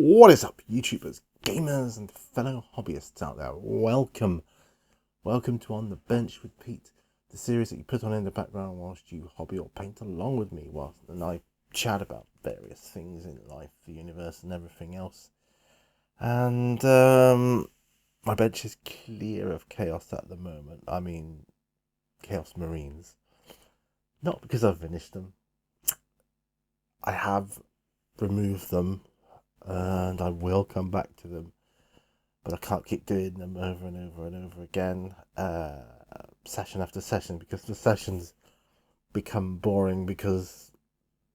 What is up, YouTubers, gamers, and fellow hobbyists out there? Welcome to On the Bench with Pete, the series that you put on in the background whilst you hobby or paint along with me, whilst I chat about various things in life, the universe, and everything else. And my bench is clear of chaos at the moment. I mean, Chaos Marines. Not because I've finished them. I have removed them. And I will come back to them, but I can't keep doing them over and over and over again, session after session, because the sessions become boring because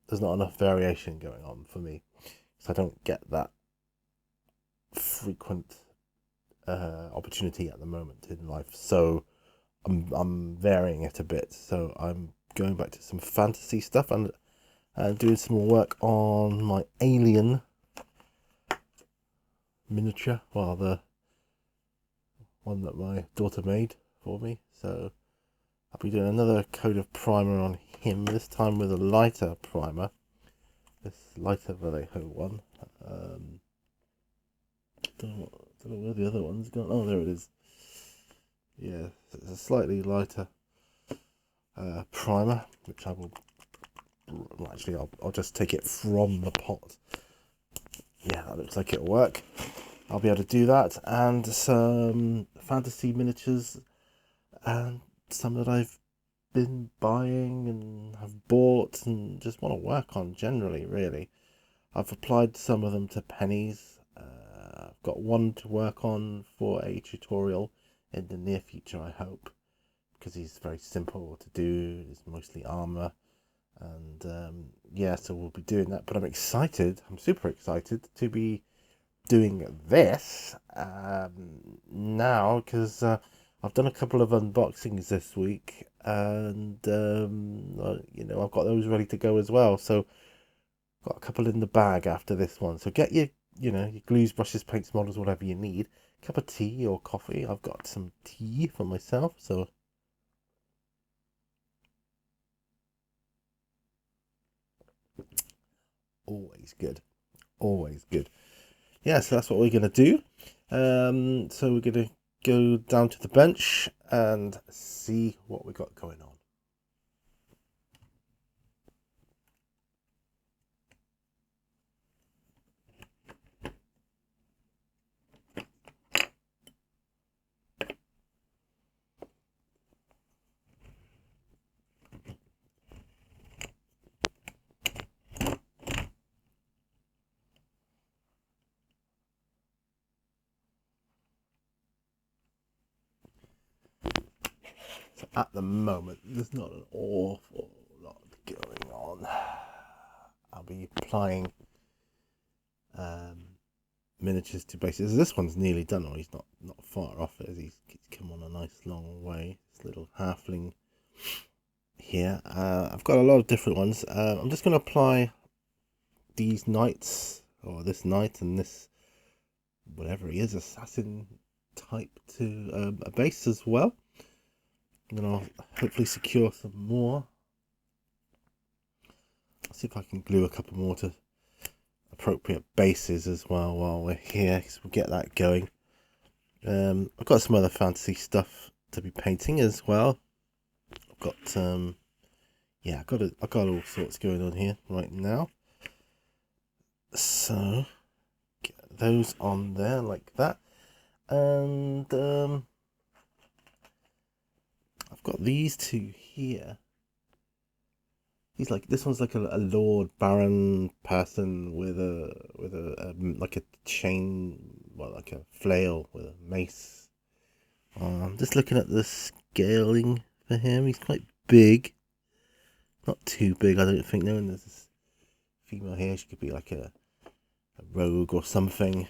there's not enough variation going on for me, so I don't get that frequent opportunity at the moment in life. So I'm varying it a bit. So I'm going back to some fantasy stuff and doing some more work on my alien miniature, well, the one that my daughter made for me. So I'll be doing another coat of primer on him, this time with a lighter primer, this lighter Vallejo one. Don't know where the other one's gone. Oh, there it is. Yeah, it's a slightly lighter primer, which I will actually I'll just take it from the pot. Yeah, that looks like it'll work. I'll be able to do that, and some fantasy miniatures, and some that I've been buying and have bought and just want to work on generally, really. I've applied some of them to pennies. I've got one to work on for a tutorial in the near future, I hope, because he's very simple to do. It's mostly armor, and yeah, so we'll be doing that. But I'm excited. I'm super excited to be doing this now, because I've done a couple of unboxings this week, and I've got those ready to go as well. So got a couple in the bag after this one. So get your your glues, brushes, paints, models, whatever you need. Cup of tea or coffee. I've got some tea for myself, so always good, always good. Yeah, so that's what we're going to do. So we're going to go down to the bench and see what we got going on. So at the moment, there's not an awful lot going on. I'll be applying miniatures to bases. This one's nearly done, or he's not far off it, as he's come on a nice long way. This little halfling here. I've got a lot of different ones. I'm just going to apply these knights, or this knight and this whatever he is, assassin type, to a base as well. And then I'll hopefully secure some more. I'll see if I can glue a couple more to appropriate bases as well while we're here, because we'll get that going. I've got some other fantasy stuff to be painting as well. I've got I've got all sorts going on here right now. So get those on there like that, and I've got these two here. This one's like a Lord Baron person with a like a chain, well, like a flail with a mace. I'm just looking at the scaling for him. He's quite big, not too big, I don't think. No, and there's this female here. She could be like a rogue or something.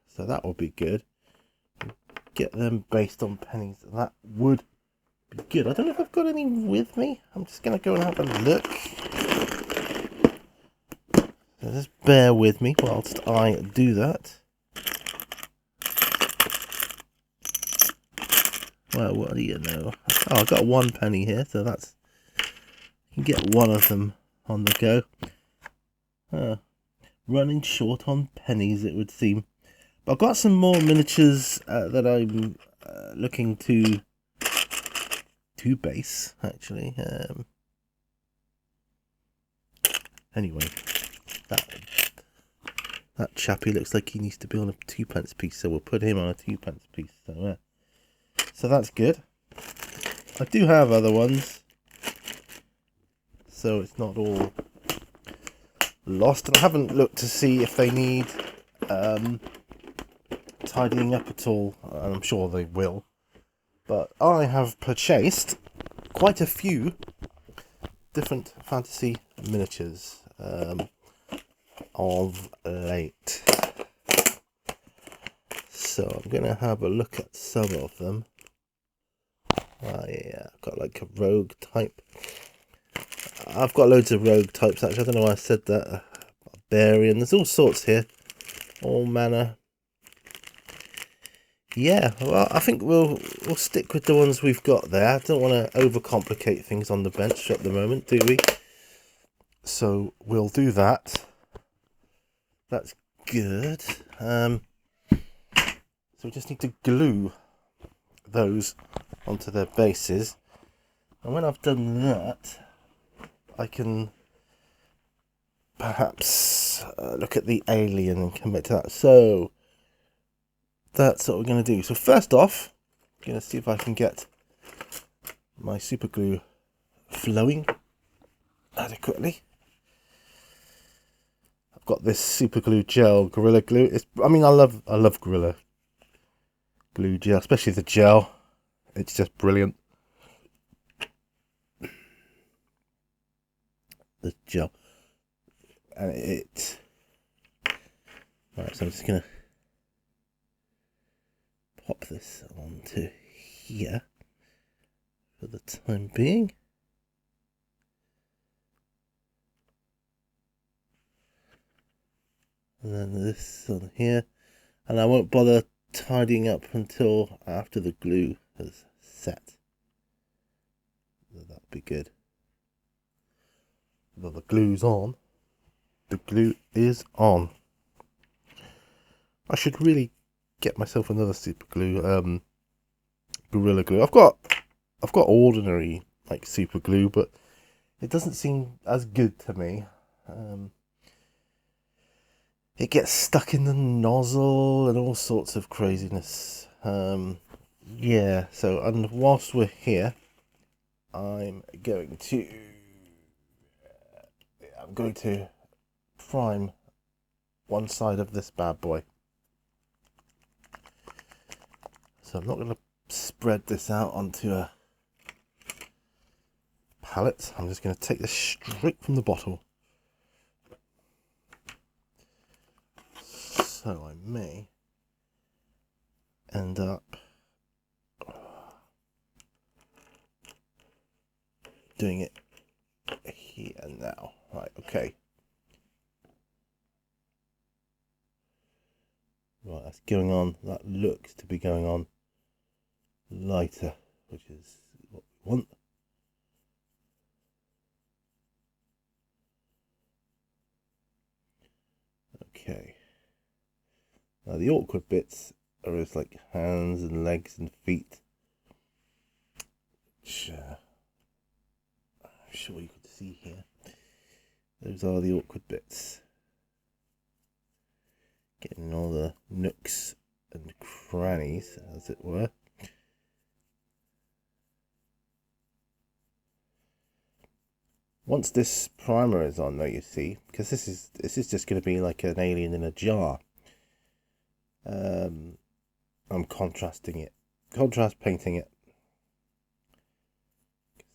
So that will be good. Get them based on pennies. That would be good. I don't know if I've got any with me. I'm just going to go and have a look. So just bear with me whilst I do that. Well, what do you know? Oh, I've got one penny here, so that's... You can get one of them on the go. running short on pennies, it would seem. But I've got some more miniatures that I'm looking to base, actually. Anyway, that chappie looks like he needs to be on a 2p piece, so we'll put him on a 2p piece. So that's good. I do have other ones, so it's not all lost. And I haven't looked to see if they need tidying up at all. I'm sure they will. But I have purchased quite a few different fantasy miniatures of late. So I'm going to have a look at some of them. Yeah, I've got like a rogue type. I've got loads of rogue types actually. I don't know why I said that. Barbarian. There's all sorts here. All manner. Yeah, well, I think we'll stick with the ones we've got there. I don't want to overcomplicate things on the bench at the moment, do we? So we'll do that. That's good. So we just need to glue those onto their bases. And when I've done that, I can perhaps look at the alien and commit to that. So that's what we're going to do. So first off, I'm going to see if I can get my super glue flowing adequately. I've got this super glue gel, Gorilla Glue. I love Gorilla Glue gel, especially the gel. It's just brilliant. The gel. And right, so I'm just going to pop this onto here for the time being. And then this on here. And I won't bother tidying up until after the glue has set. That'd be good. Well, the glue's on. The glue is on. I should really get myself another super glue. Gorilla Glue. I've got ordinary like super glue, but it doesn't seem as good to me. It gets stuck in the nozzle and all sorts of craziness. Yeah. So, and whilst we're here, I'm going to prime one side of this bad boy. So I'm not going to spread this out onto a palette. I'm just going to take this straight from the bottle. So I may end up doing it here and now. Right, okay. Right, that's going on. That looks to be going on lighter, which is what we want. Okay. Now the awkward bits are just like hands and legs and feet, which I'm sure you could see here. Those are the awkward bits. Getting all the nooks and crannies, as it were. Once this primer is on, though, you see, because this is just going to be like an alien in a jar. I'm contrast painting it.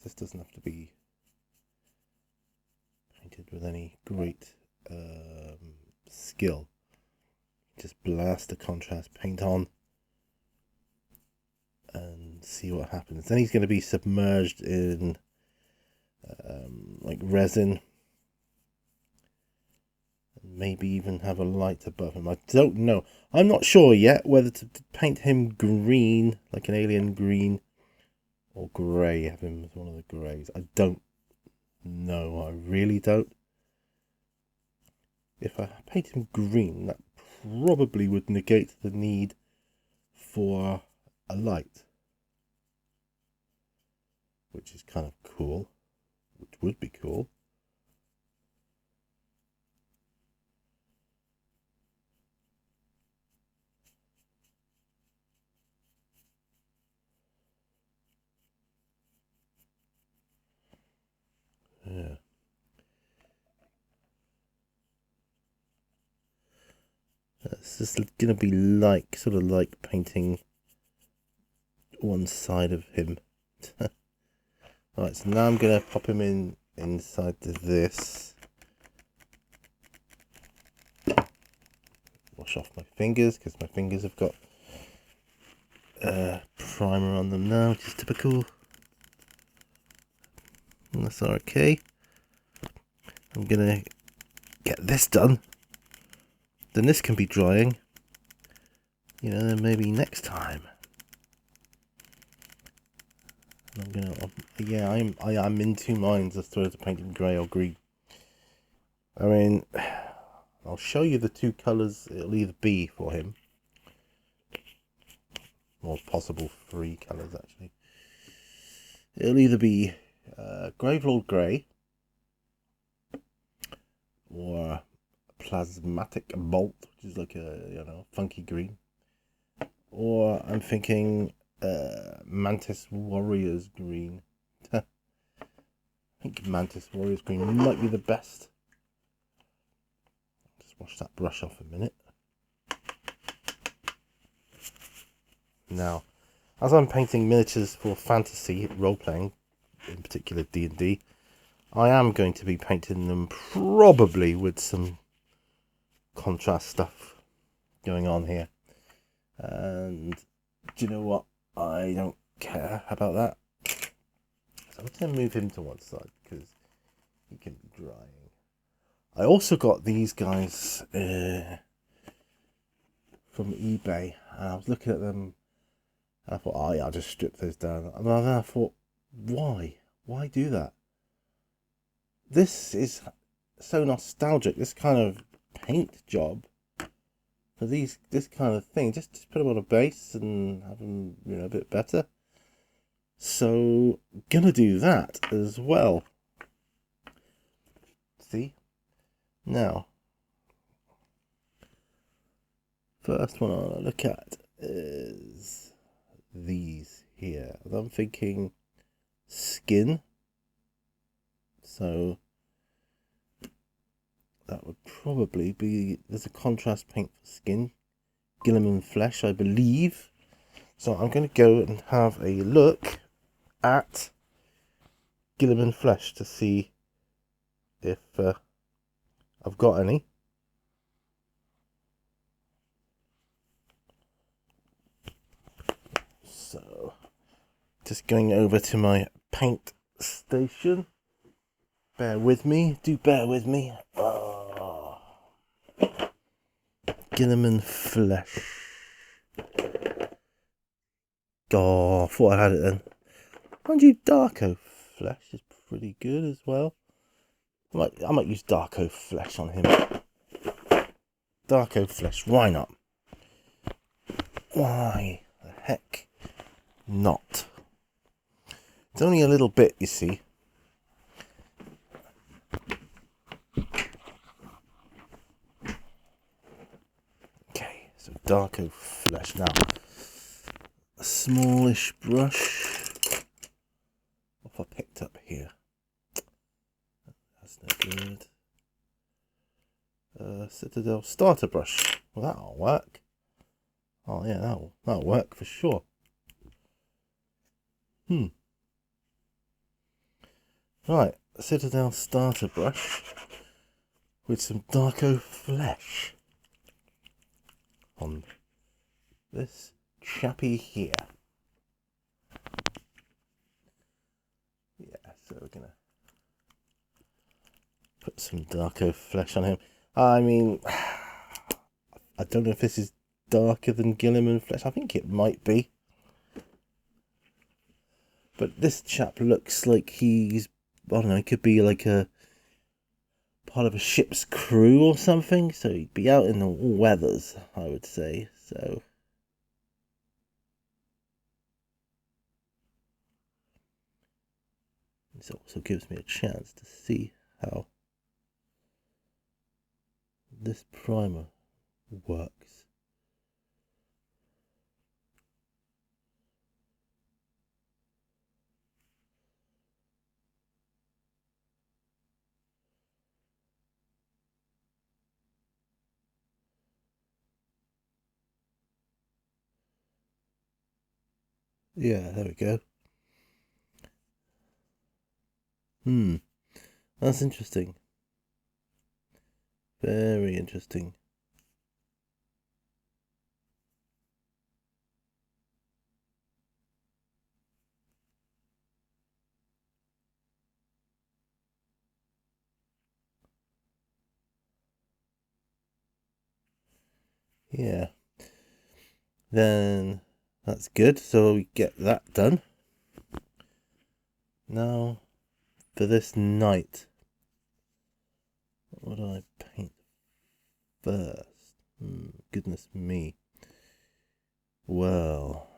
This doesn't have to be painted with any great skill. Just blast the contrast paint on and see what happens. Then he's going to be submerged in like resin, and maybe even have a light above him. I don't know. I'm not sure yet whether to paint him green, like an alien green, or grey. Have him as one of the greys. I don't know. I really don't. if I paint him green, that probably would negate the need for a light, which is kind of cool, which would be cool. Yeah. This is going to be like, sort of like painting one side of him. Alright, so now I'm going to pop him inside this. Wash off my fingers, because my fingers have got primer on them now, which is typical. And that's okay. I'm going to get this done. Then this can be drying. You know, then maybe next time. I'm gonna, yeah, I am in two minds as to whether to paint him grey or green. I mean, I'll show you the two colours it'll either be for him, or possible three colours actually. It'll either be Gravelord Grey or Plasmatic Bolt, which is like a funky green, or I'm thinking Mantis Warriors Green. I think Mantis Warriors Green might be the best. Just wash that brush off a minute. Now, as I'm painting miniatures for fantasy role-playing, in particular D&D, I am going to be painting them probably with some contrast stuff going on here. And do you know what? I don't care about that. So I'm going to move him to one side because he can be drying. I also got these guys from eBay, and I was looking at them and I thought, oh yeah, I'll just strip those down. And then I thought, why? Why do that? This is so nostalgic, this kind of paint job. For this kind of thing, just put them on a base and have them, a bit better. So, gonna do that as well. See? Now, first one I'll look at is these here. I'm thinking skin. So, that would probably be, there's a contrast paint for skin. Guilliman Flesh, I believe. So I'm going to go and have a look at Guilliman Flesh to see if I've got any. So, just going over to my paint station. Bear with me, do bear with me. Oh. Guilliman Flesh. Oh, I thought I had it then. Mind you, Darko Flesh is pretty good as well. I might use Darko Flesh on him. Darko Flesh, why not? Why the heck not? It's only a little bit, you see. Okay, so Darko Flesh. Now, a smallish brush. What have I picked up here? That's no good. Citadel starter brush. Well, that'll work. Oh yeah, that'll work for sure. Right, Citadel starter brush with some Darko Flesh on this chappy here. Yeah, so we're gonna put some Darko Flesh on him. I mean, I don't know if this is darker than Guilliman Flesh. I think it might be. But this chap looks like he's, I don't know, he could be like a part of a ship's crew or something, so he'd be out in the weathers, I would say. So this also gives me a chance to see how this primer works. Yeah, there we go. That's interesting. Very interesting. Yeah. Then that's good. So we get that done. Now for this knight, what do I paint first? Goodness me. Well,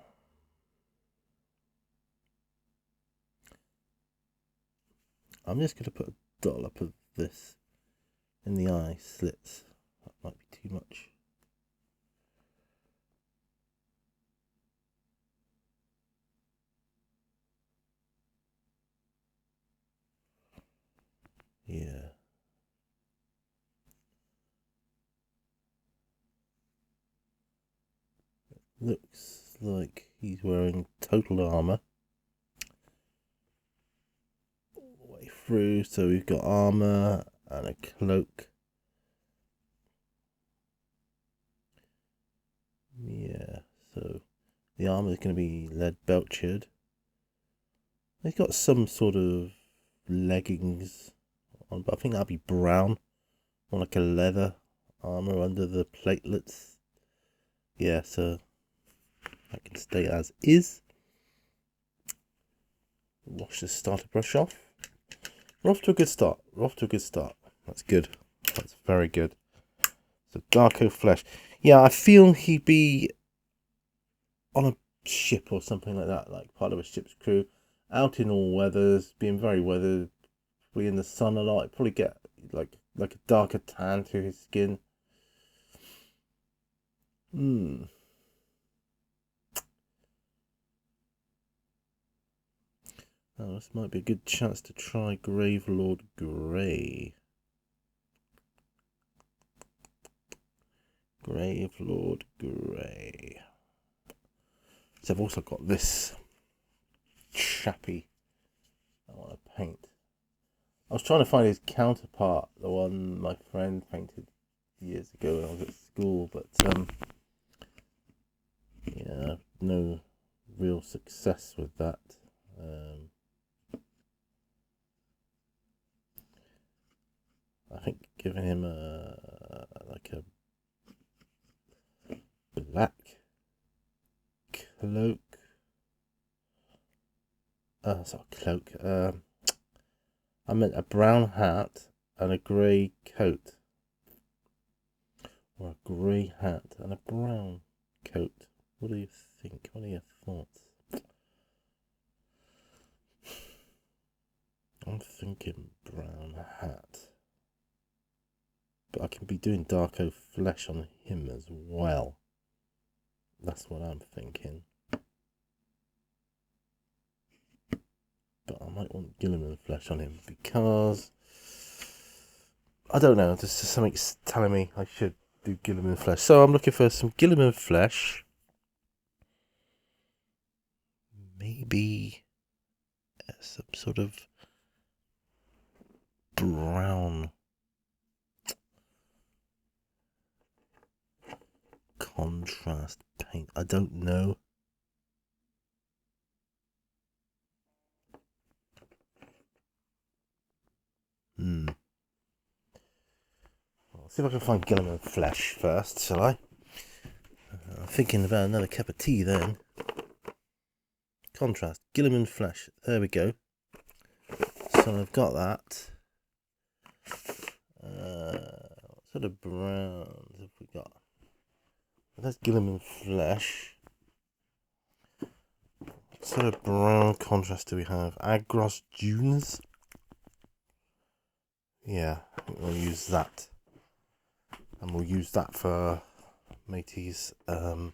I'm just going to put a dollop of this in the eye slits. That might be too much. Yeah. Looks like he's wearing total armor all the way through. So we've got armor and a cloak. Yeah, so the armor is going to be lead belchered. He's got some sort of leggings on, but I think that'll be brown, more like a leather armor under the platelets. Yeah, so that can stay as is. Wash the starter brush off. We're off to a good start. That's good. That's very good. So Darko Flesh. Yeah, I feel he'd be on a ship or something like that, like part of a ship's crew, out in all weathers, being very weathered, be in the sun a lot. He'd probably get like a darker tan to his skin. Oh, this might be a good chance to try Gravelord Grey. Gravelord Grey. So I've also got this chappy I want to paint. I was trying to find his counterpart, the one my friend painted years ago when I was at school, but yeah, no real success with that. I think giving him like a black cloak. Sorry, cloak. I meant a brown hat and a grey coat. Or a grey hat and a brown coat. What do you think? What are your thoughts? I'm thinking brown hat. But I can be doing Darko Flesh on him as well. That's what I'm thinking. But I might want Guilliman Flesh on him because I don't know, there's just something telling me I should do Guilliman Flesh. So I'm looking for some Guilliman Flesh. Maybe some sort of brown contrast paint. I don't know. I'll see if I can find Guilliman Flesh first, shall I? I'm thinking about another cup of tea then. Contrast, Guilliman Flesh. There we go. So I've got that. sort of browns have we got? That's Guilliman Flesh. What sort of brown contrast do we have? Agros Dunes. Yeah, I think we'll use that. And we'll use that for Matey's the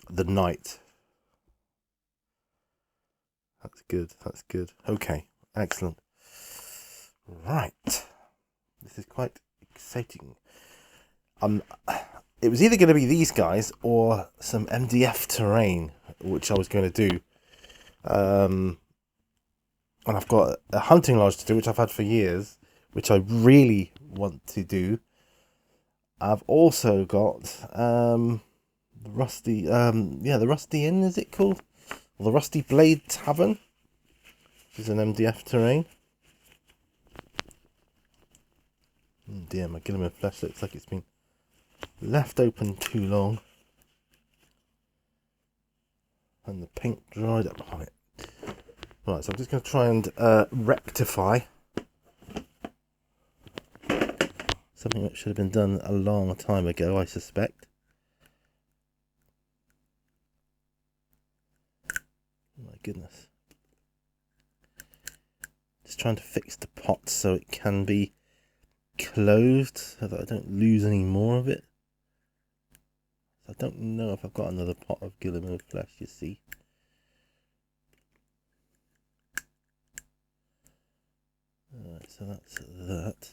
night. That's good, that's good. Okay, excellent. Right. This is quite exciting. It was either going to be these guys or some MDF terrain, which I was going to do. And I've got a hunting lodge to do, which I've had for years, which I really want to do. I've also got the Rusty Inn, is it called? Well, the Rusty Blade Tavern, which is an MDF terrain. Oh dear, my Guilliman Flesh looks like it's been left open too long. And the paint dried up on it. Right, so I'm just going to try and rectify something that should have been done a long time ago, I suspect. Oh my goodness. Just trying to fix the pot so it can be closed so that I don't lose any more of it. I don't know if I've got another pot of Guilliman Flesh, you see. Alright, so that's that.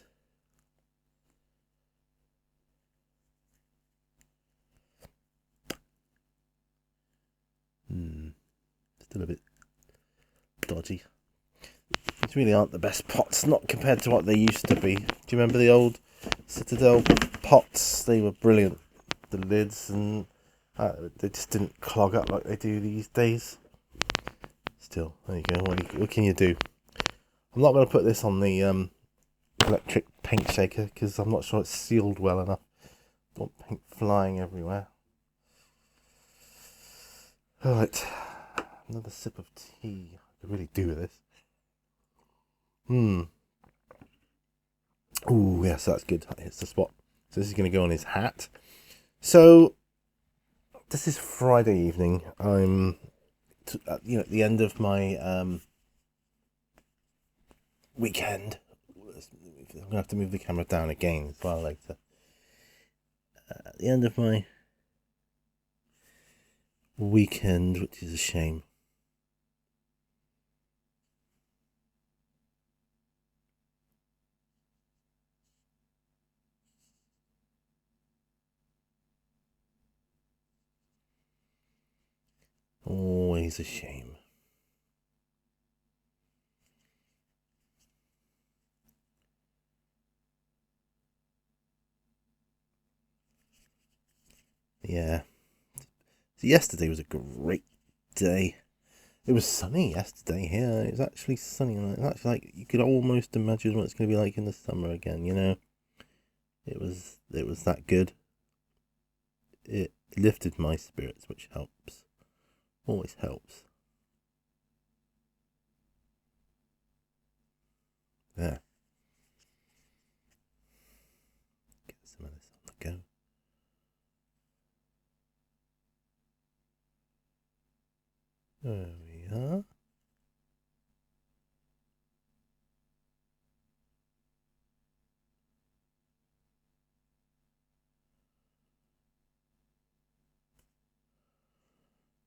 Still a bit dodgy. These really aren't the best pots, not compared to what they used to be. Do you remember the old Citadel pots? They were brilliant. The lids, and they just didn't clog up like they do these days. Still, there you go. What can you do? I'm not going to put this on the electric paint shaker because I'm not sure it's sealed well enough. Don't want paint flying everywhere. Alright, another sip of tea. I could really do with this. Ooh, yes, that's good. That hits the spot. So this is going to go on his hat. So this is Friday evening. I'm at the end of my weekend. I'm going to have to move the camera down again as well later. At the end of my weekend, which is a shame. Always a shame. Yeah. So yesterday was a great day. It was sunny yesterday here. It was actually sunny. It's actually like you could almost imagine what it's going to be like in the summer again. You know, it was that good. It lifted my spirits, which helps. Always helps. There. Get some of this on the go. There we are.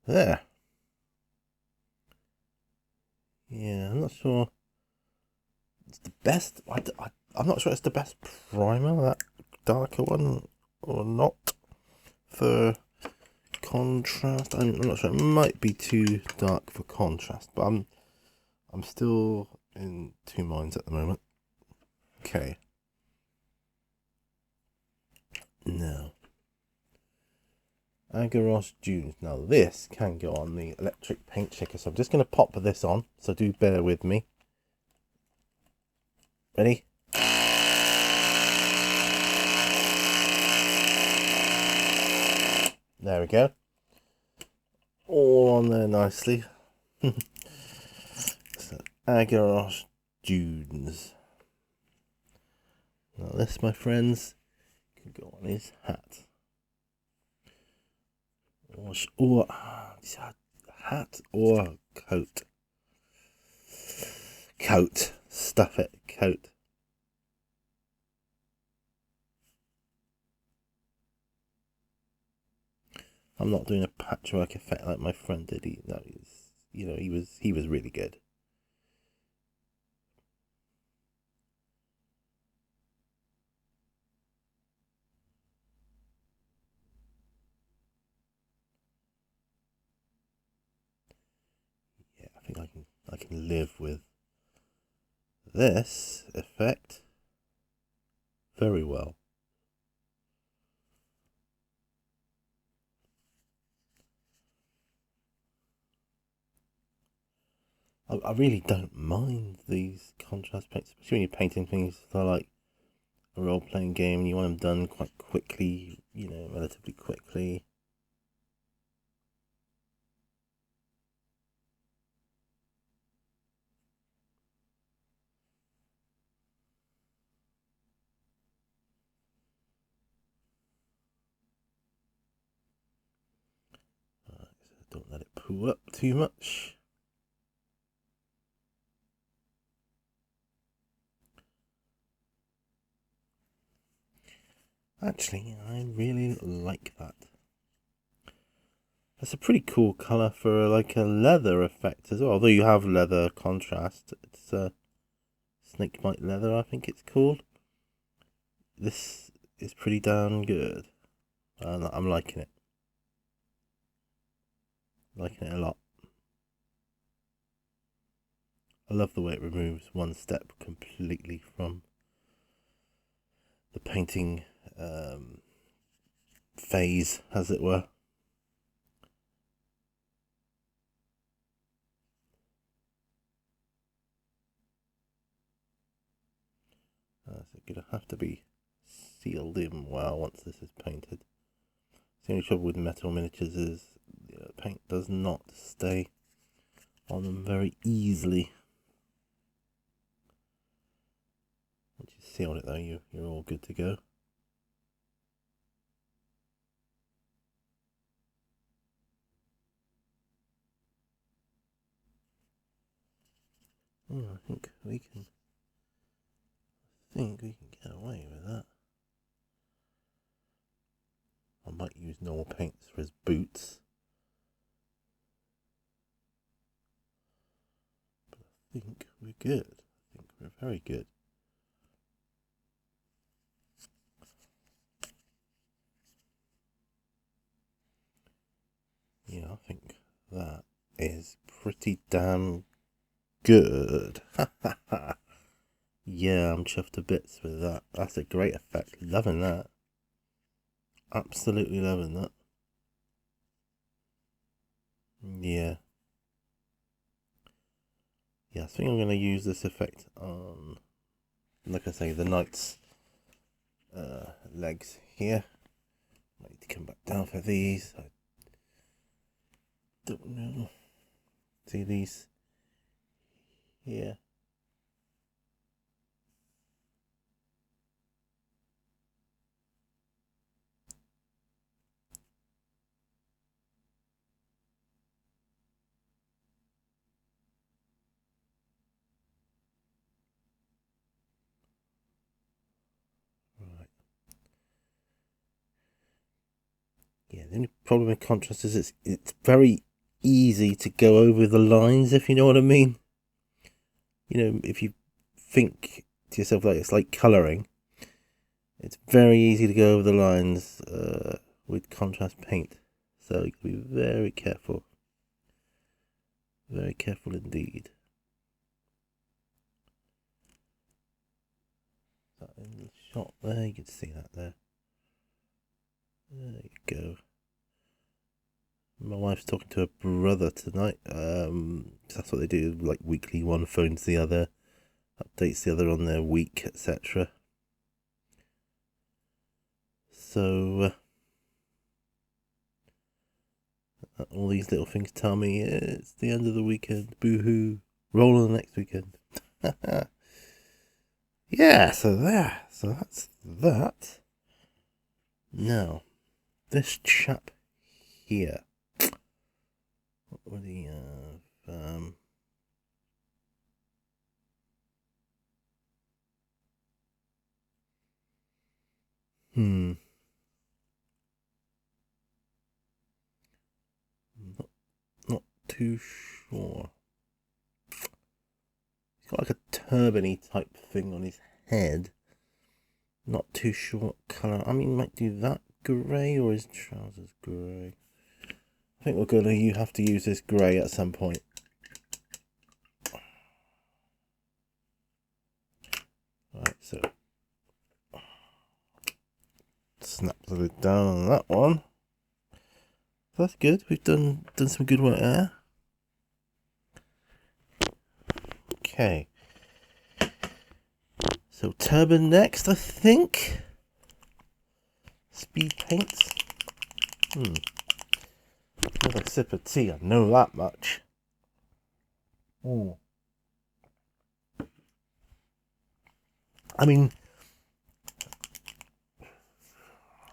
There. Yeah, I'm not sure it's the best. I'm not sure it's the best primer, that darker one, or not, for contrast. I'm not sure. It might be too dark for contrast, but I'm still in two minds at the moment. Okay. Now, Agros Dunes. Now this can go on the electric paint shaker, so I'm just going to pop this on. So do bear with me. Ready? There we go. All on there nicely. So, Agros Dunes. Now this, my friends, can go on his hat. Or hat or coat. Coat. Stuff it. Coat. I'm not doing a patchwork effect like my friend did. He was really good. Yeah, I think I can live with this effect very well. I really don't mind these contrast paints, especially when you're painting things that are like a role-playing game and you want them done quite quickly, relatively quickly. Right, so don't let it pull up too much. Actually, I really like that. That's a pretty cool colour for like a leather effect as well. Although you have leather contrast, it's snakebite leather, I think it's called. This is pretty darn good. I'm liking it. Liking it a lot. I love the way it removes one step completely from the painting phase, as it were. So it's gonna have to be sealed in well once this is painted. The only trouble with metal miniatures is the paint does not stay on them very easily. Once you sealed it though, you're all good to go. Oh, I think we can get away with that. I might use normal paints for his boots. But I think we're good. I think we're very good. Yeah, I think that is pretty damn good. Yeah, I'm chuffed to bits with that. That's a great effect. Loving that. Absolutely loving that. Yeah. Yeah, I think I'm going to use this effect on, like I say, the knight's legs here. I need to come back down for these. I don't know. See these here? Right. Yeah, the only problem with contrast is it's very easy to go over the lines, if you know what I mean. If you think to yourself like it's like colouring, it's very easy to go over the lines with contrast paint. So you can be very careful. Very careful indeed. That in the shot there, you can see that there. There you go. My wife's talking to her brother tonight. That's what they do, like weekly. One phones the other, updates the other on their week, etc. So all these little things tell me it's the end of the weekend. Boo hoo! Roll on the next weekend. Yeah, Yeah, so there. So that's that. Now, this chap here. What would he have? Not too sure. He's got like a turban-y type thing on his head. Not too sure what colour. I mean, might do that grey or his trousers grey. I think we're gonna have to use this grey at some point. Right, so snap the lid down on that one. That's good. We've done some good work there. Okay. So turban next, I think. Speed paints. Another sip of tea. I know that much. I mean,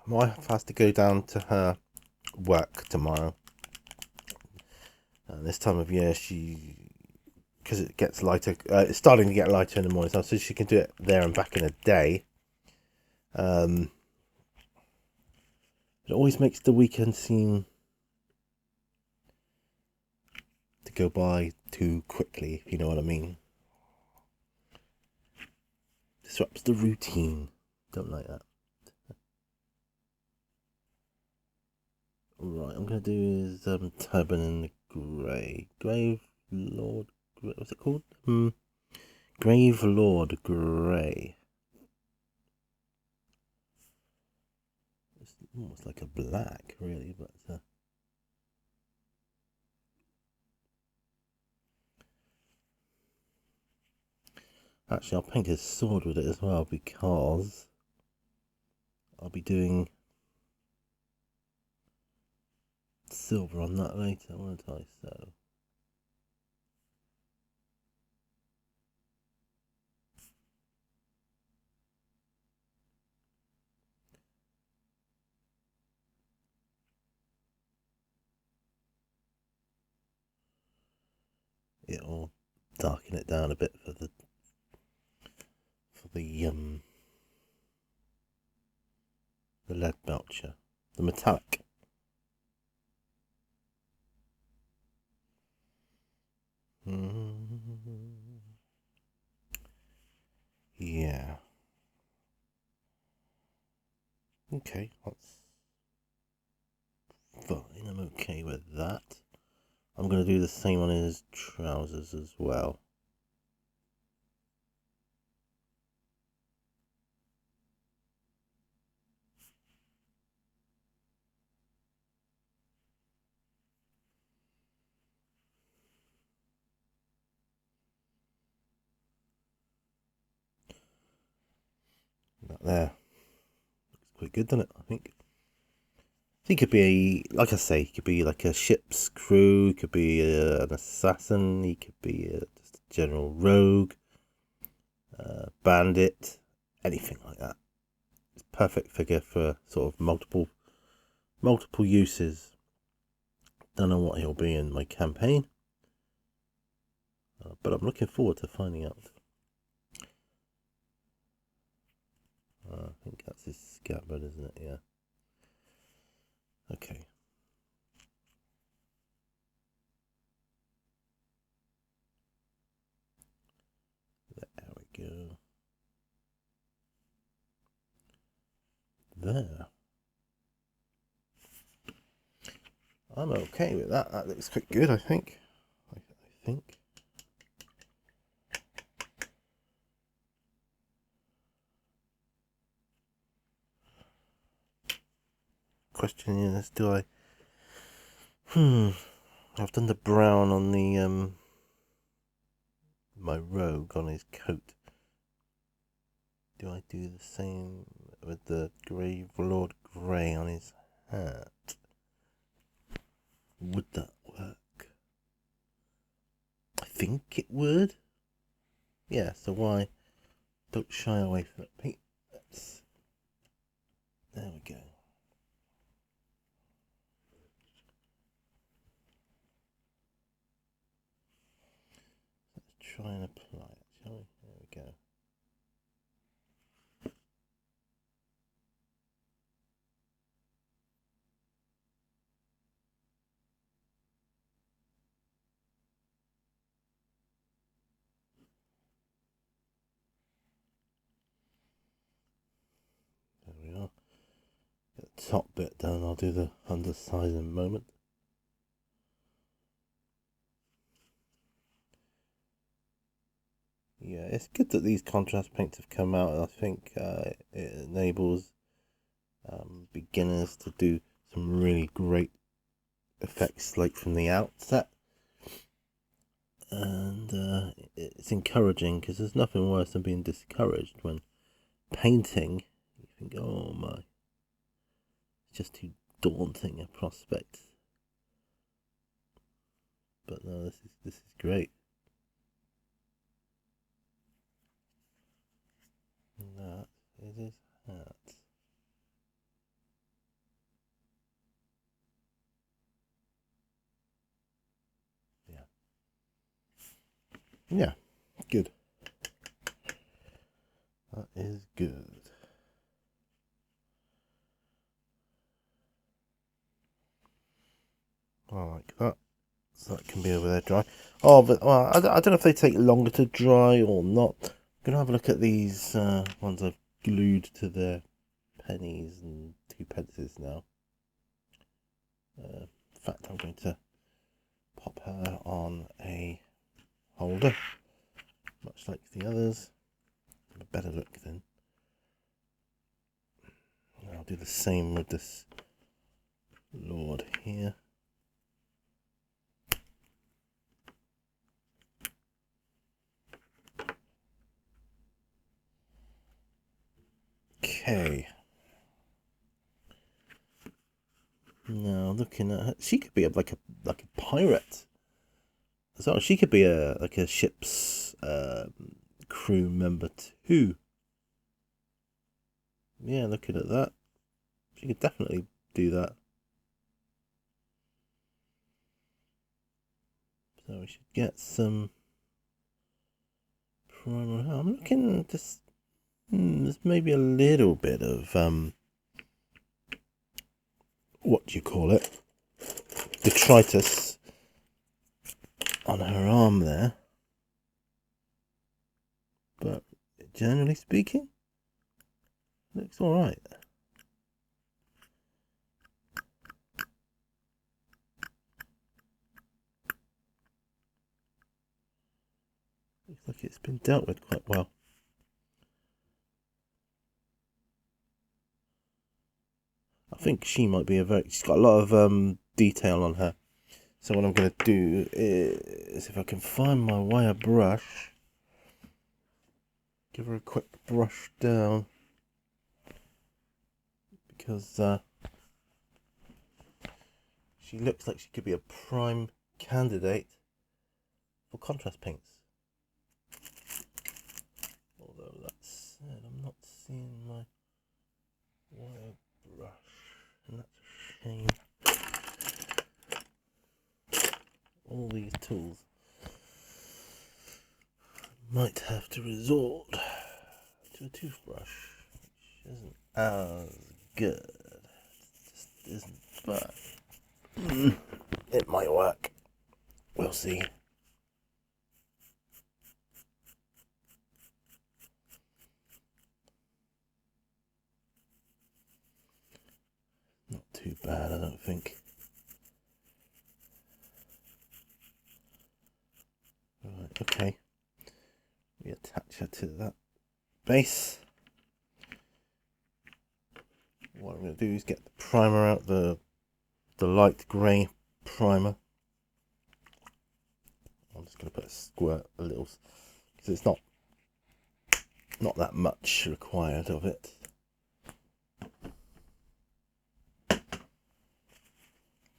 my wife has to go down to her work tomorrow. And this time of year, because it gets lighter, it's starting to get lighter in the morning, so she can do it there and back in a day. It always makes the weekend seem to go by too quickly, if you know what I mean. Disrupts the routine. Don't like that. Right, I'm going to do his turban in the grey. Grave Lord... What's it called? Grave Lord Grey. It's almost like a black, really, but... Actually, I'll paint his sword with it as well, because I'll be doing silver on that later, won't I? So... it'll darken it down a bit for the lead belcher, the metallic. Yeah. Okay, that's fine. I'm okay with that. I'm going to do the same on his trousers as well. That there. Looks quite good, doesn't it? I think. He could be, like I say, he could be like a ship's crew, he could be an assassin, he could be just a general rogue, bandit, anything like that. It's a perfect figure for sort of multiple uses. Don't know what he'll be in my campaign, but I'm looking forward to finding out. I think that's his scabbard, isn't it? Yeah. Okay. There we go. There. I'm okay with that. That looks quite good, I think. Question is, do I... I've done the brown on the, my rogue on his coat. Do I do the same with the Grave Lord Grey on his hat? Would that work? I think it would. Yeah, so why Don't shy away from it, Pete. There we go. Let's try and apply it, shall we? There we go. There we are. Get the top bit done. I'll do the underside in a moment. Yeah, it's good that these contrast paints have come out. I think it enables beginners to do some really great effects like from the outset. And it's encouraging because there's nothing worse than being discouraged when painting. You think, oh my, it's just too daunting a prospect. But no, this is great. That is his hat. Yeah, good. That is good. I like that. So that can be over there dry. Oh, but well, I don't know if they take longer to dry or not. I'm going to have a look at these ones I've glued to their pennies and 2 pences now. In fact, I'm going to pop her on a holder, much like the others. Have a better look then. And I'll do the same with this lord here. Okay. Now looking at her, she could be like a pirate. So she could be like a ship's crew member too. Yeah, looking at that, she could definitely do that. So we should get some primer. I'm looking at this. There's maybe a little bit of what do you call it? Detritus on her arm there. But generally speaking, looks alright. Looks like it's been dealt with quite well. I think she might be she's got a lot of detail on her. So what I'm going to do is, if I can find my wire brush, give her a quick brush down, because she looks like she could be a prime candidate for contrast paints. Although that said, I'm not seeing my wire brush, and that's a shame. All these tools might have to resort to a toothbrush, which isn't as good. It just isn't, but it might work. We'll see. Not too bad, I don't think. Right, okay. We attach her to that base. What I'm going to do is get the primer out, the light grey primer. I'm just going to put a squirt, a little, because it's not that much required of it.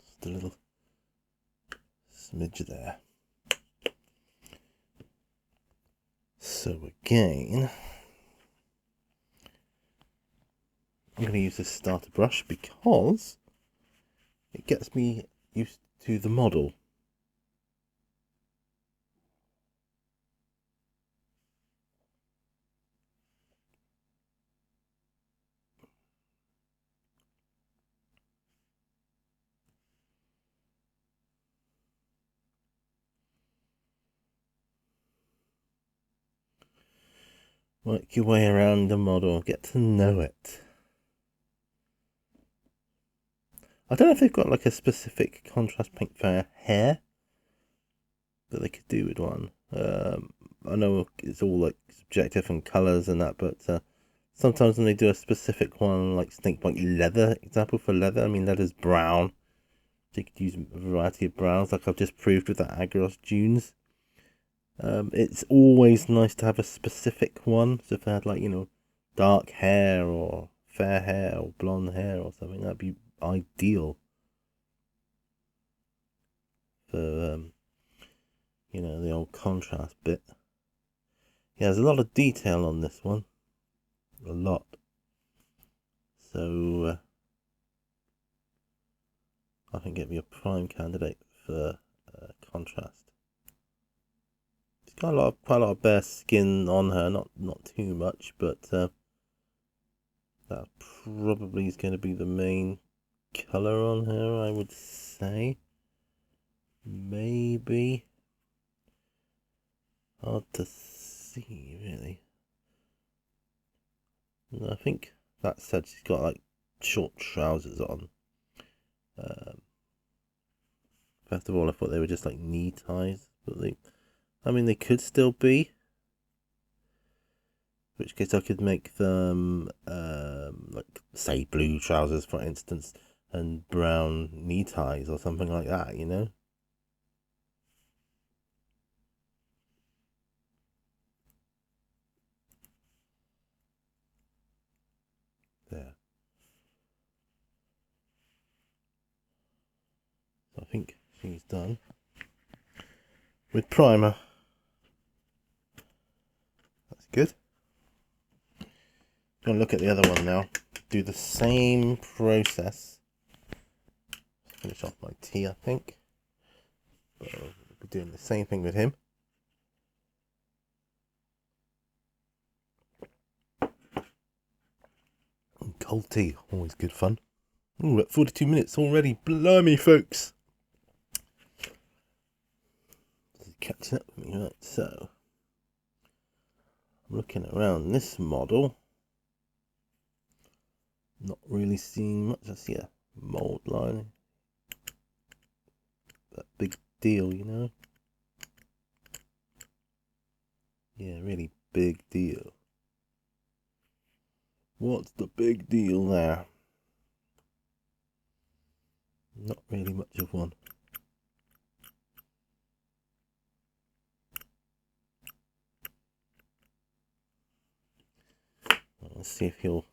Just a little smidge there. So again, I'm going to use this starter brush because it gets me used to the model. Work your way around the model, get to know it. I don't know if they've got like a specific contrast paint for hair that they could do with one. I know it's all like subjective and colours and that, but sometimes when they do a specific one, like snakebite leather, example for leather, I mean leather's brown. They could use a variety of browns, like I've just proved with the Agros Dunes. It's always nice to have a specific one. So if they had like, you know, dark hair or fair hair or blonde hair or something, that'd be ideal for you know, the old contrast bit. Yeah, there's a lot of detail on this one, a lot. So I think it'd be a prime candidate for contrast. She's got quite a lot of bare skin on her, not too much, but that probably is going to be the main colour on her, I would say. Maybe. Hard to see, really. No, I think that said, she's got like short trousers on. First of all, I thought they were just like knee ties, but they could still be. In which case I could make them like say blue trousers, for instance, and brown knee ties or something like that, you know. There. So I think she's done with primer. That's good. Gonna look at the other one now. Do the same process. Finish off my tea, I think. But we'll be doing the same thing with him. Cold tea, always good fun. Ooh, at 42 minutes already. Blimey, folks. This is catching up with me, right? So, I'm looking around this model. Not really seeing much. I see a mold line. That big deal, you know? Yeah, really big deal. What's the big deal there? Not really much of one. Let's see if he'll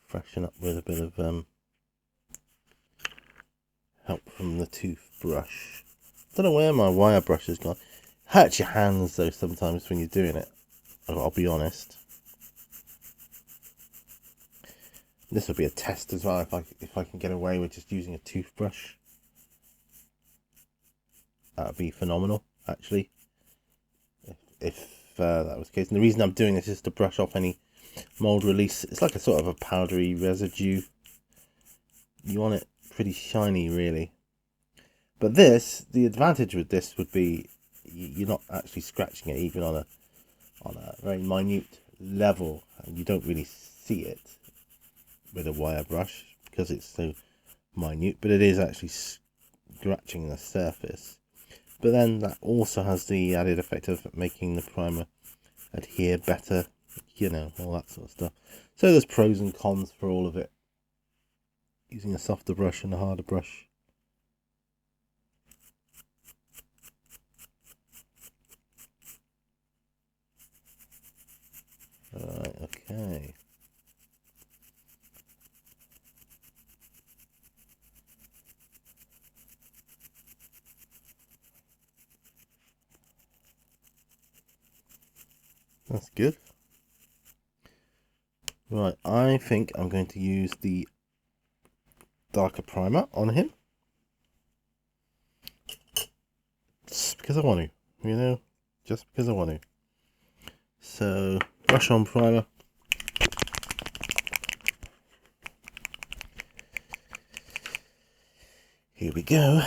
freshen up with a bit of help from the toothbrush. Don't know where my wire brush has gone. Hurts your hands though sometimes when you're doing it. I'll be honest. This will be a test as well if I can get away with just using a toothbrush. That would be phenomenal, actually. If that was the case. And the reason I'm doing this is to brush off any mold release. It's like a sort of a powdery residue. You want it pretty shiny, really. But the advantage with this would be you're not actually scratching it even on a very minute level, and you don't really see it with a wire brush because it's so minute, but it is actually scratching the surface. But then that also has the added effect of making the primer adhere better, you know, all that sort of stuff. So there's pros and cons for all of it. Using a softer brush and a harder brush. Alright, okay. That's good. Right, I think I'm going to use the darker primer on him. Just because I want to, you know, just because I want to. So, brush on primer. Here we go.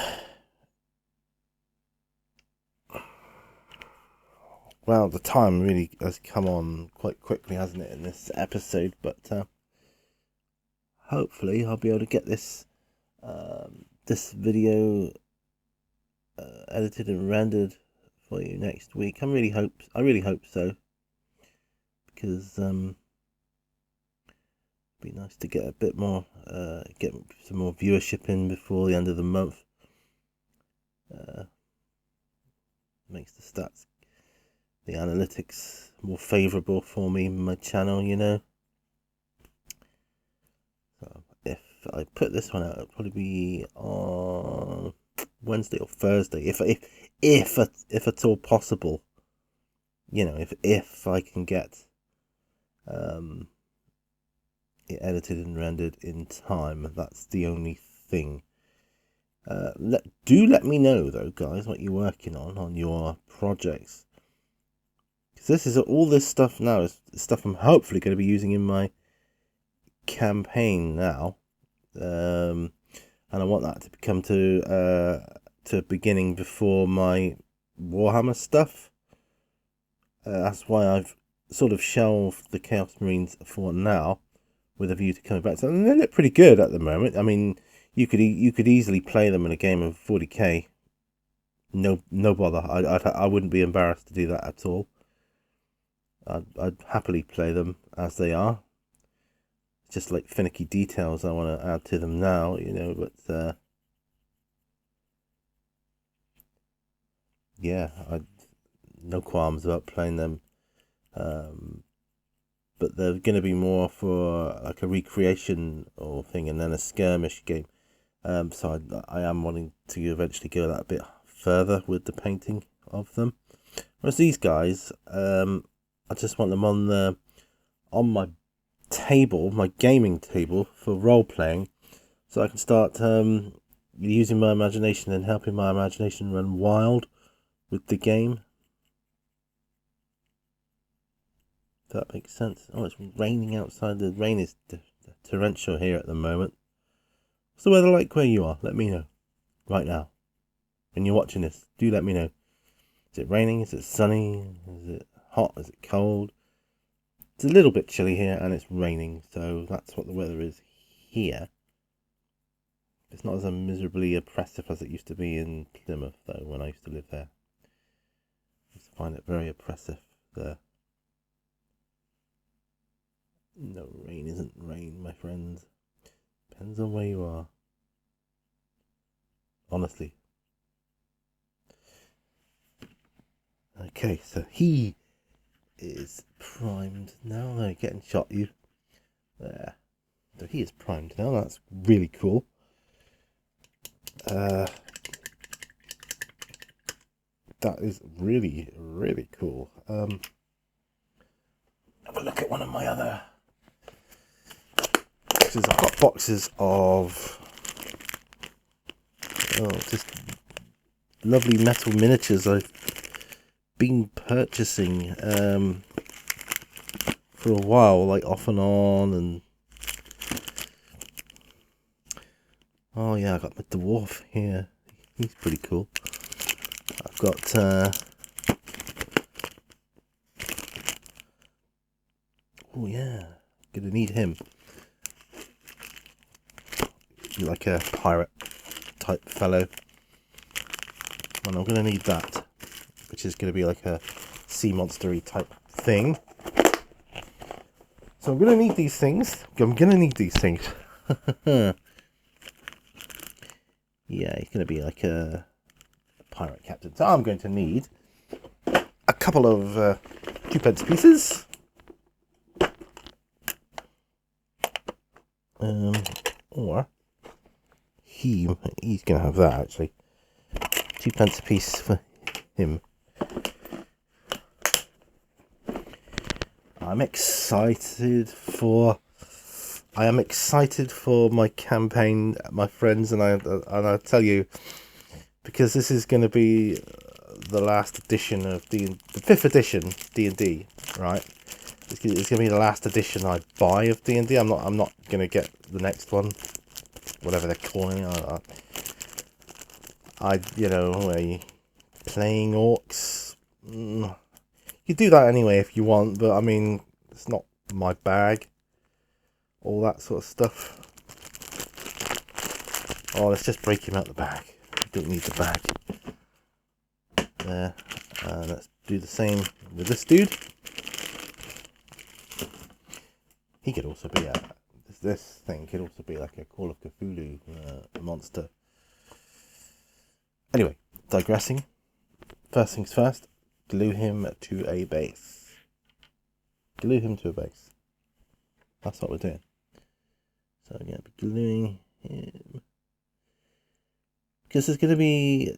Well, the time really has come on quite quickly, hasn't it, in this episode? But hopefully I'll be able to get this this video edited and rendered for you next week. I really hope so, because it'd be nice to get a bit more, get some more viewership in before the end of the month. Makes the stats, the analytics more favourable for me, my channel, you know. So if I put this one out, it'll probably be on Wednesday or Thursday, if at all possible. You know, if I can get it edited and rendered in time. That's the only thing. Let me know though, guys, what you're working on your projects. Because all this stuff now is stuff I'm hopefully going to be using in my campaign now, and I want that to come to beginning before my Warhammer stuff. That's why I've sort of shelved the Chaos Marines for now, with a view to coming back to them. And they look pretty good at the moment. I mean, you could easily play them in a game of 40k. No bother. I wouldn't be embarrassed to do that at all. I'd happily play them as they are. Just like finicky details I want to add to them now, you know. But yeah, no qualms about playing them. But they're going to be more for like a recreation or thing, and then a skirmish game. So I am wanting to eventually go that a bit further with the painting of them. Whereas these guys, I just want them on my table, my gaming table for role playing, so I can start using my imagination and helping my imagination run wild with the game. If that makes sense. Oh, it's raining outside. The rain is torrential here at the moment. What's the weather like where you are? Let me know right now. When you're watching this, do let me know. Is it raining? Is it sunny? Is it hot? Is it cold? It's a little bit chilly here and it's raining, so that's what the weather is here. It's not as miserably oppressive as it used to be in Plymouth, though, when I used to live there. I used to find it very oppressive there. No, rain isn't rain, my friends. Depends on where you are. Honestly. Okay, so he is primed now. They're getting shot you. There. So he is primed now. That's really cool. That is really, really cool. Have a look at one of my other boxes. I've got boxes of just lovely metal miniatures I've been purchasing for a while, like off and on, and oh yeah, I got my dwarf here. He's pretty cool. I've got oh yeah, gonna need him. Like a pirate type fellow, and I'm gonna need that, which is gonna be like a sea monstery type thing. So I'm gonna need these things. Yeah, he's gonna be like a pirate captain. So I'm going to need a couple of 2p pieces. Or he's gonna have that actually. 2p a piece for him. I'm excited for my campaign, my friends, and I tell you, because this is going to be the last edition of the 5th edition D&D, right? It's going to be the last edition I buy of D&D. I'm not going to get the next one, whatever they're calling it. Where you playing orcs. You do that anyway if you want, but I mean, it's not my bag. All that sort of stuff. Oh, let's just break him out the bag. We don't need the bag. There. Let's do the same with this dude. He could also be this thing could also be like a Call of Cthulhu monster. Anyway, digressing. First things first, glue him to a base. Glue him to a base. That's what we're doing. So I'm going to be gluing him. Because there's going to be...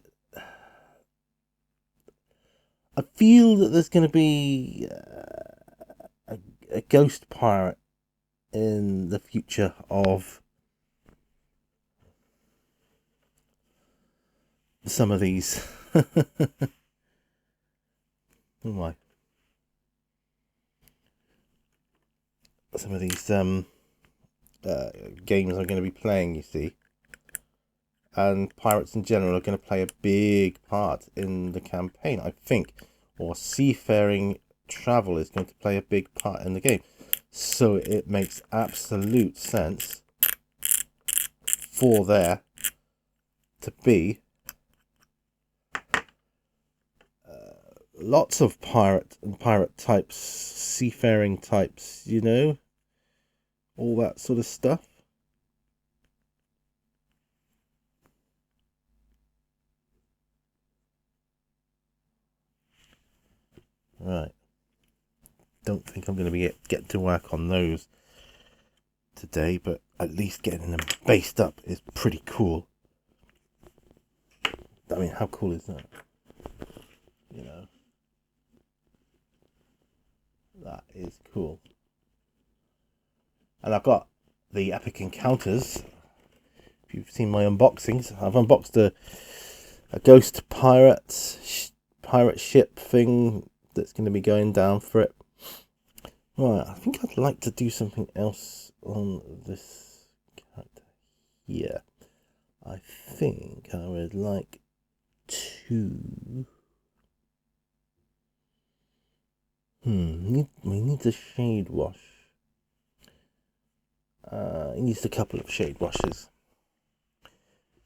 I feel that there's going to be a ghost pirate in the future of some of these. Oh my. Some of these games I'm going to be playing, you see. And pirates in general are going to play a big part in the campaign, I think. Or seafaring travel is going to play a big part in the game. So it makes absolute sense for there to be lots of pirate types, seafaring types, you know, all that sort of stuff. Right. Don't think I'm going to be get to work on those today, but at least getting them based up is pretty cool. I mean, how cool is that? You know, that is cool. And I've got the Epic Encounters. If you've seen my unboxings, I've unboxed a ghost pirate ship thing that's going to be going down for it. Right, I think I'd like to do something else on this character here. I think I would like to... we need a shade wash. He needs a couple of shade washes.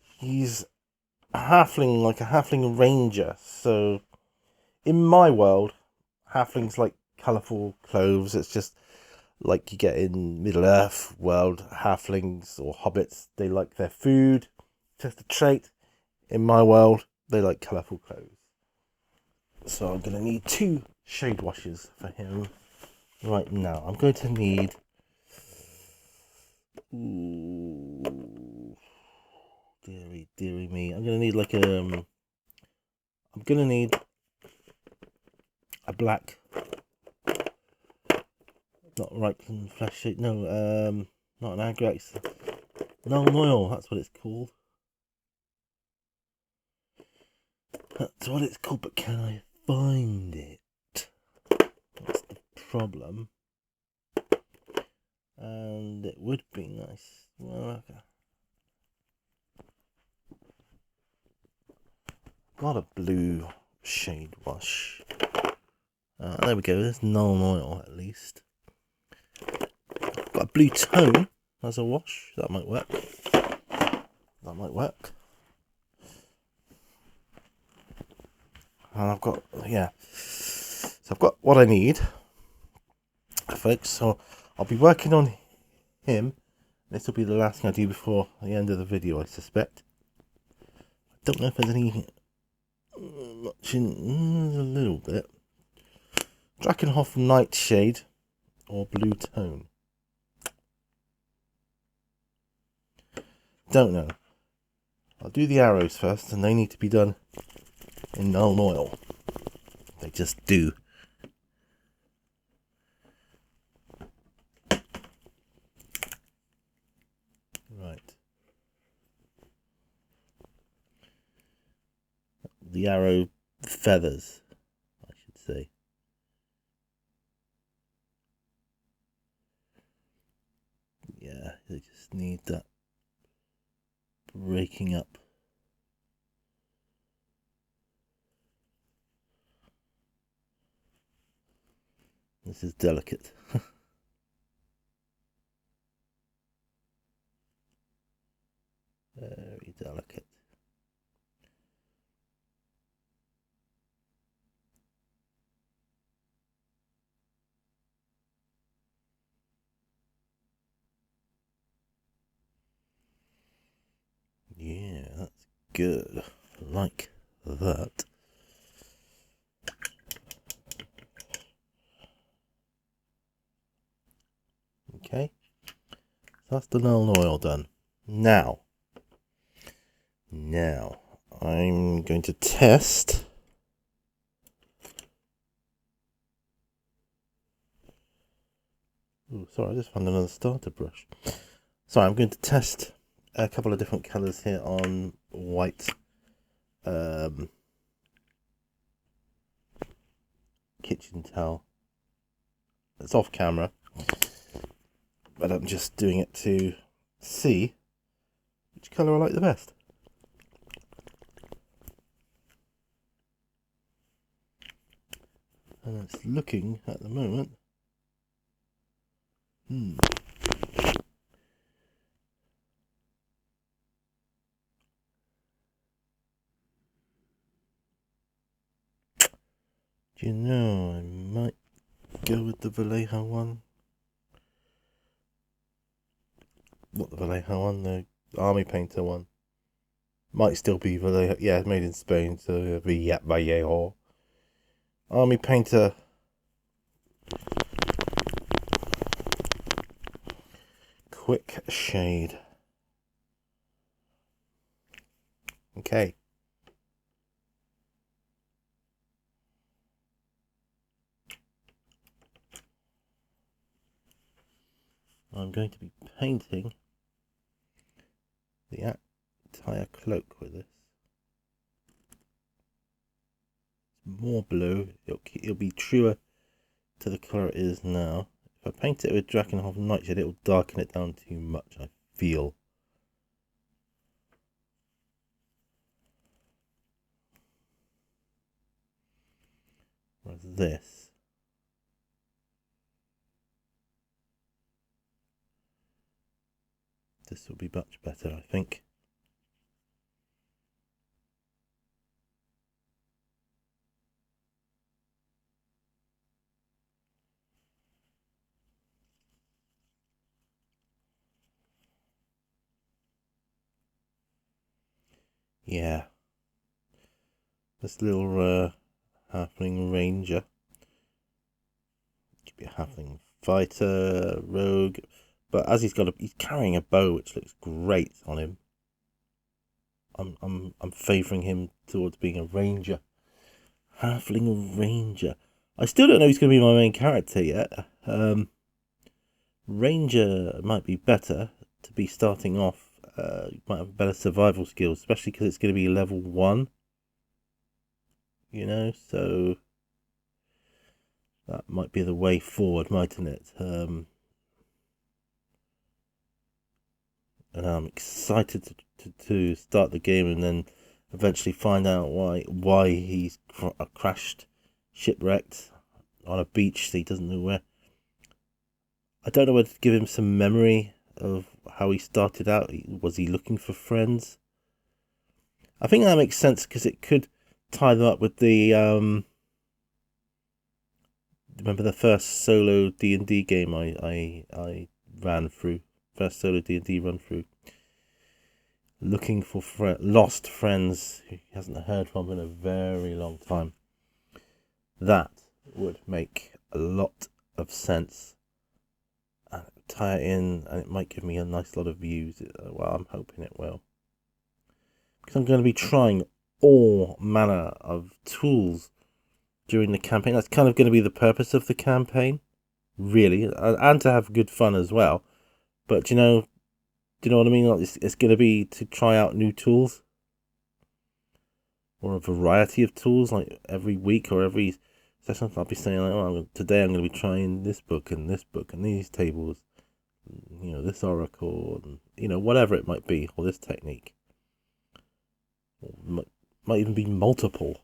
He's a halfling, like a halfling ranger, so in my world, halflings like colourful clothes. It's just like you get in Middle Earth world. Halflings or hobbits, they like their food, just a trait. In my world, they like colourful clothes. So I'm going to need 2 shade washes for him right now. I'm going to need... Ooh, dearie me. I'm going to need like I'm going to need a black... Not Reichland flash shade. No, not an Agrax. Null Oil, that's what it's called. That's what it's called, but can I find it? That's the problem. And it would be nice. Well, okay. Got a blue shade wash. There we go, there's Null Oil at least. Got a blue tone as a wash. That might work. And I've got, yeah. So I've got what I need, folks. So I'll be working on him. This will be the last thing I do before the end of the video, I suspect. I don't know if there's any much in, a little bit. Drakenhof Nightshade or blue tone. Don't know. I'll do the arrows first, and they need to be done in Null Oil. They just do. the arrow feathers, I should say. Yeah, they just need that breaking up. This is delicate. Very delicate. Yeah, that's good. Like that. Okay, so that's the Nuln Oil done. Now, I'm going to test sorry, I just found another starter brush. So I'm going to test a couple of different colours here on white kitchen towel. It's off camera, but I'm just doing it to see which colour I like the best. And it's looking at the moment. Do you know, I might go with the Vallejo one. Not the Vallejo one, the Army Painter one. Might still be Vallejo. Yeah, made in Spain, so Vallejo. Army Painter. Quick shade. Okay. I'm going to be painting the entire cloak with this. It's more blue. It'll be truer to the colour it is now. If I paint it with Drakenhof Nightshade, it'll darken it down too much, I feel. Whereas this will be much better, I think. Yeah. This little halfling ranger. Could be a halfling fighter, rogue. But as he's carrying a bow, which looks great on him. I'm favouring him towards being a ranger. Halfling ranger. I still don't know who's going to be my main character yet. Ranger might be better to be starting off. Might have better survival skills, especially because it's going to be level 1. You know, so that might be the way forward, mightn't it? And I'm excited to start the game and then eventually find out why he's crashed, shipwrecked on a beach that he doesn't know where. I don't know whether to give him some memory of how he started out. Was he looking for friends? I think that makes sense because it could tie them up with the remember the first solo D&D game I ran through. First solo D&D run through. Looking for lost friends he hasn't heard from in a very long time. That would make a lot of sense. Tie it in, and it might give me a nice lot of views. Well, I'm hoping it will. Because I'm going to be trying all manner of tools during the campaign. That's kind of going to be the purpose of the campaign, really, and to have good fun as well. But do you know what I mean? Like it's going to be to try out new tools. or a variety of tools, like every week or every session. I'll be saying, like, oh, today I'm going to be trying this book and these tables, this oracle, and whatever it might be, or this technique. Or might even be multiple.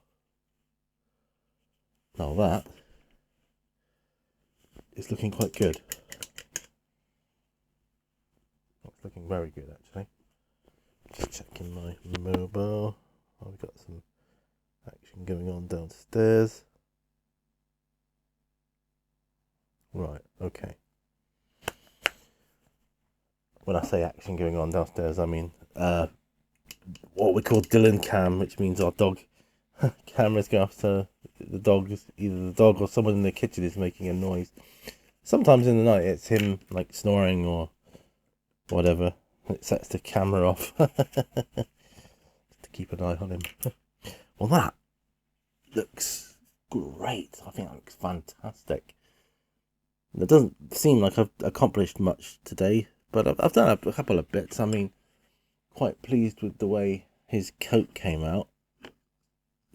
Now that is looking quite good. It's looking very good, actually. Just checking my mobile. I've got some action going on downstairs. Right, okay. When I say action going on downstairs, I mean what we call Dylan Cam, which means our dog cameras go after the dog. Either the dog or someone in the kitchen is making a noise. Sometimes in the night it's him, like, snoring or whatever. It sets the camera off to keep an eye on him. Well, that looks great. I think that looks fantastic. It doesn't seem like I've accomplished much today, but I've done a couple of bits. I mean, quite pleased with the way his coat came out.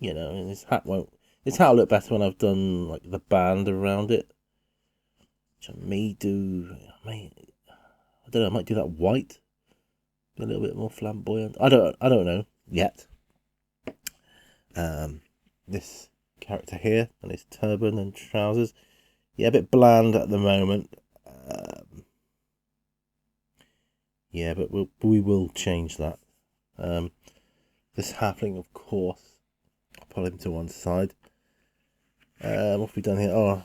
And his hat will look better when I've done, like, the band around it, which I don't know, I might do that white, be a little bit more flamboyant. I don't know yet. This character here and his turban and trousers, a bit bland at the moment. But we will change that. This halfling, of course, I'll pull him to one side. What have we done here? Oh,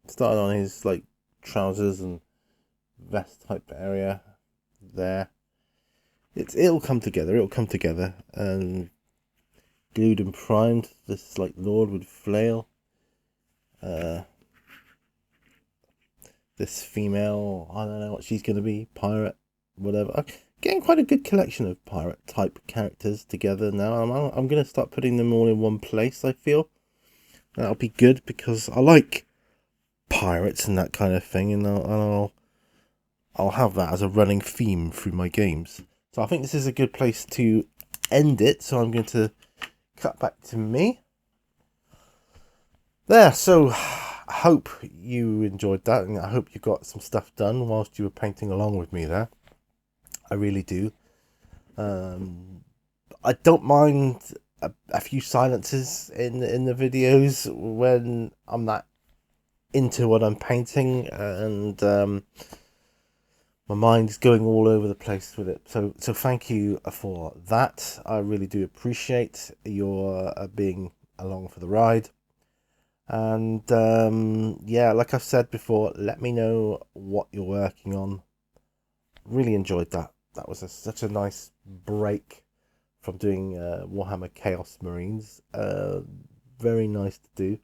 started on his, like, trousers and vest type area there. It'll come together. And glued and primed. This, like, lord with flail. This female, I don't know what she's going to be, pirate, whatever. I'm getting quite a good collection of pirate type characters together now. I'm going to start putting them all in one place, I feel. That'll be good, because I like pirates and that kind of thing, and I'll have that as a running theme through my games. So I think this is a good place to end it, so I'm going to cut back to me. There, so I hope you enjoyed that, and I hope you got some stuff done whilst you were painting along with me there. I really do. I don't mind a few silences in the videos when I'm not into what I'm painting, and my mind's going all over the place with it. So thank you for that. I really do appreciate your being along for the ride. And like I've said before, let me know what you're working on. Really enjoyed that. That was such a nice break from doing Warhammer Chaos Marines. Very nice to do.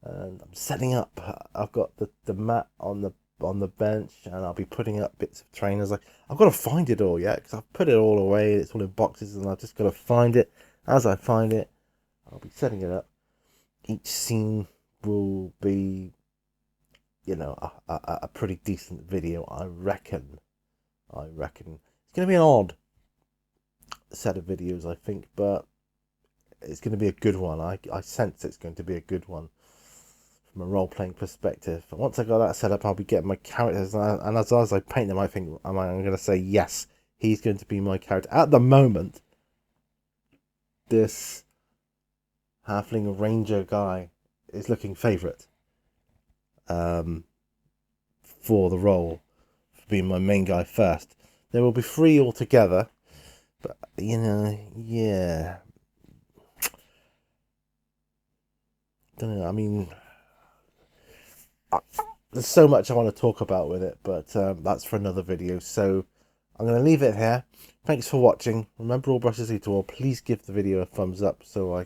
And I'm setting up. I've got the mat on the bench, and I'll be putting up bits of trainers. I've got to find it all yet, because I've put it all away. It's all in boxes, and I've just got to find it. As I find it, I'll be setting it up. Each scene will be, a pretty decent video, I reckon. It's going to be an odd set of videos, I think, but it's going to be a good one. I sense it's going to be a good one from a role-playing perspective. And once I got that set up, I'll be getting my characters, and as I paint them, I think I'm going to say, yes, he's going to be my character. At the moment, this halfling ranger guy is looking favourite for the role, for being my main guy first. There will be 3 altogether, but yeah, don't know. I mean, there's so much I want to talk about with it, but that's for another video. So I'm going to leave it here. Thanks for watching. Remember, all brushes lead to all. Please give the video a thumbs up so I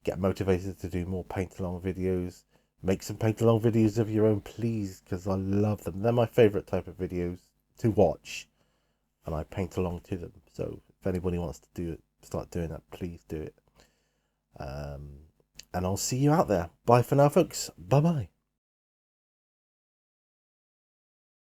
get motivated to do more paint along videos. Make some paint along videos of your own, please, because I love them. They're my favourite type of videos to watch, and I paint along to them. So if anybody wants to do it, start doing that, please do it. And I'll see you out there. Bye for now, folks. Bye bye.